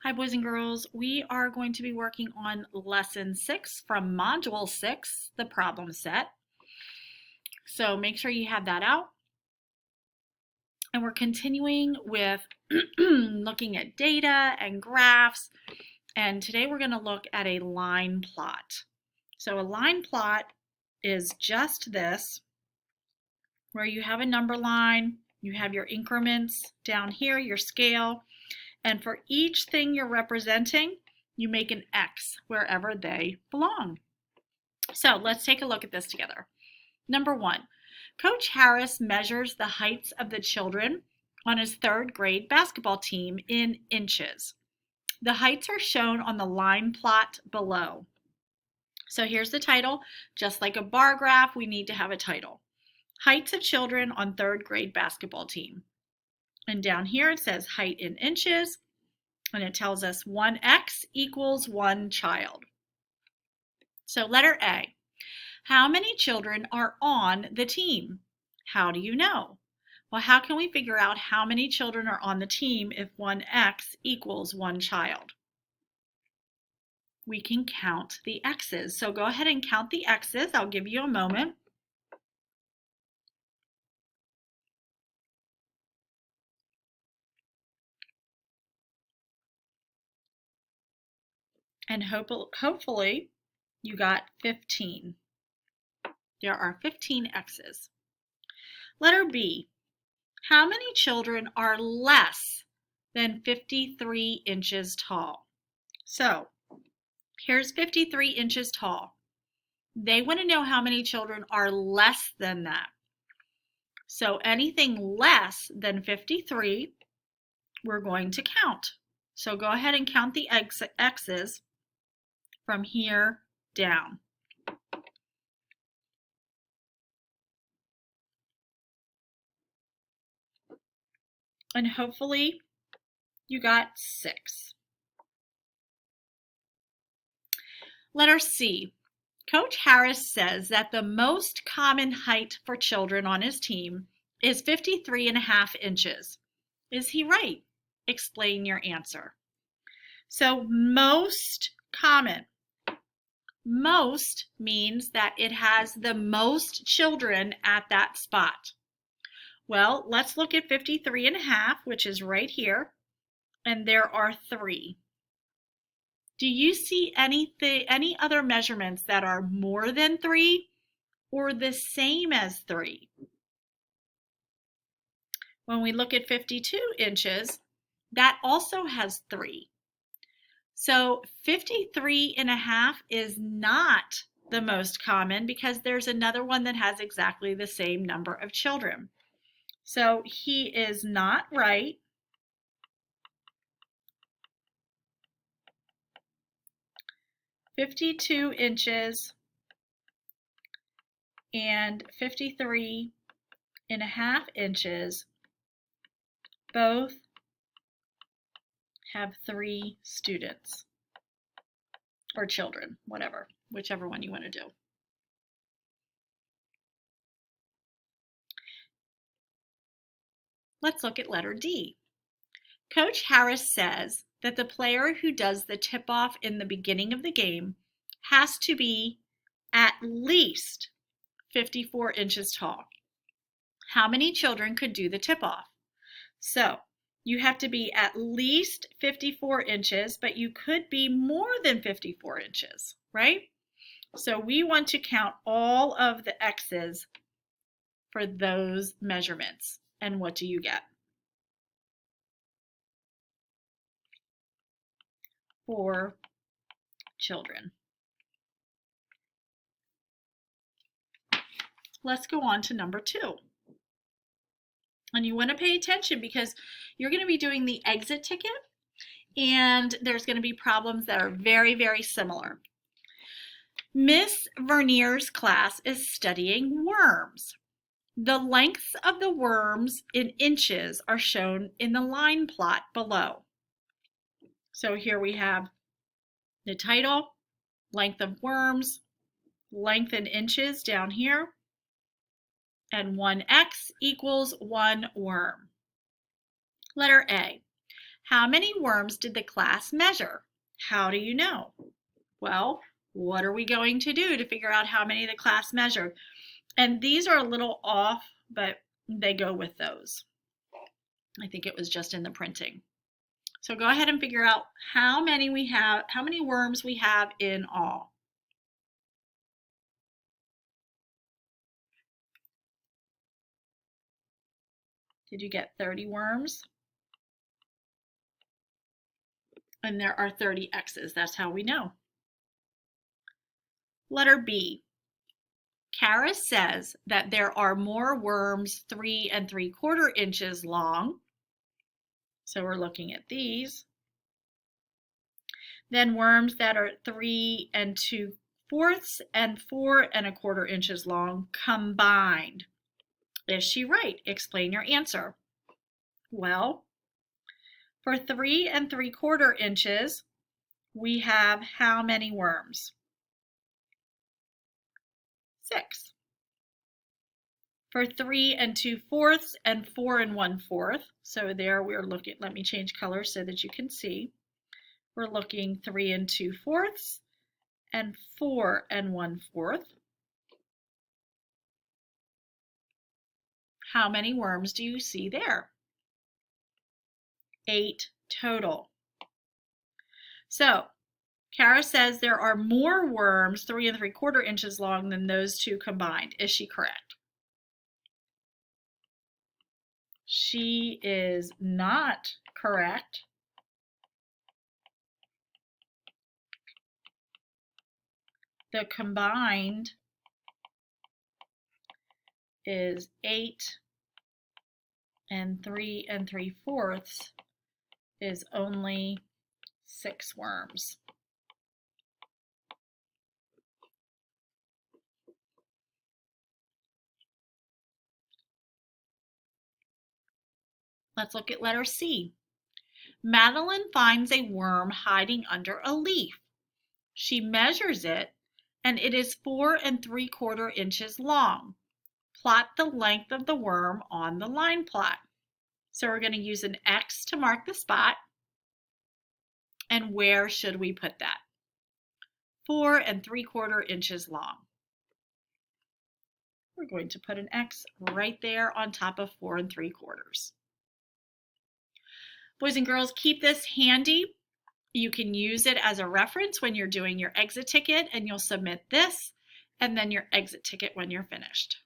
Hi, boys and girls. We are going to be working on lesson 6 from module 6, the problem set. So make sure you have that out. And we're continuing with looking at data and graphs. And today we're going to look at a line plot. So a line plot is just this, where you have a number line, you have your increments down here, your scale, and for each thing you're representing, you make an X wherever they belong. So let's take a look at this together. Number 1, Coach Harris measures the heights of the children on his 3rd grade basketball team in inches. The heights are shown on the line plot below. So here's the title. Just like a bar graph, we need to have a title. Heights of children on 3rd grade basketball team. And down here it says height in inches, and it tells us 1x equals 1 child. So letter A, how many children are on the team? How do you know? Well, how can we figure out how many children are on the team if 1x equals 1 child? We can count the x's. So go ahead and count the x's. I'll give you a moment. And hopefully you got 15. There are 15 x's. Letter B, how many children are less than 53 inches tall? So here's 53 inches tall. They want to know how many children are less than that. So anything less than 53, we're going to count. So go ahead and count the x's from here down. And hopefully you got 6. Letter C. Coach Harris says that the most common height for children on his team is 53.5 inches. Is he right? Explain your answer. So most common. Most means that it has the most children at that spot. Well, let's look at 53.5, which is right here, and there are 3. Do you see any other measurements that are more than 3 or the same as 3? When we look at 52 inches, that also has 3. So 53.5 is not the most common because there's another one that has exactly the same number of children. So he is not right. "52 inches and 53.5 inches both have 3 students or children, whichever one you want to do." Let's look at letter D. Coach Harris says that the player who does the tip-off in the beginning of the game has to be at least 54 inches tall. How many children could do the tip-off? So you have to be at least 54 inches, but you could be more than 54 inches, right? So we want to count all of the x's for those measurements. And what do you get? 4 children. Let's go on to number 2. And you want to pay attention because you're going to be doing the exit ticket and there's going to be problems that are very, very similar. Miss Vernier's class is studying worms. The lengths of the worms in inches are shown in the line plot below. So here we have the title, length of worms, length in inches down here, and 1x equals 1 worm. Letter A. How many worms did the class measure? How do you know? Well, what are we going to do to figure out how many the class measured? And these are a little off, but they go with those. I think it was just in the printing. So go ahead and figure out how many worms we have in all. Did you get 30 worms? And there are 30 X's. That's how we know. Letter B. Kara says that there are more worms 3 3/4 inches long. So we're looking at these. Then worms that are 3 2/4 and 4 1/4 inches long combined. Is she right? Explain your answer. Well, for 3 3/4 inches, we have how many worms? 6. For 3 2/4 and 4 1/4, so there we're looking, let me change color so that you can see. We're looking 3 2/4 and 4 1/4. How many worms do you see there? 8 total. So Kara says there are more worms 3 3/4 inches long than those two combined. Is she correct? She is not correct. The combined is 8 and 3 3/4 is only 6 worms. Let's look at letter C. Madeline finds a worm hiding under a leaf. She measures it, and it is 4 3/4 inches long. Plot the length of the worm on the line plot. So we're going to use an X to mark the spot. And where should we put that? 4 3/4 inches long. We're going to put an X right there on top of 4 3/4. Boys and girls, keep this handy. You can use it as a reference when you're doing your exit ticket, and you'll submit this and then your exit ticket when you're finished.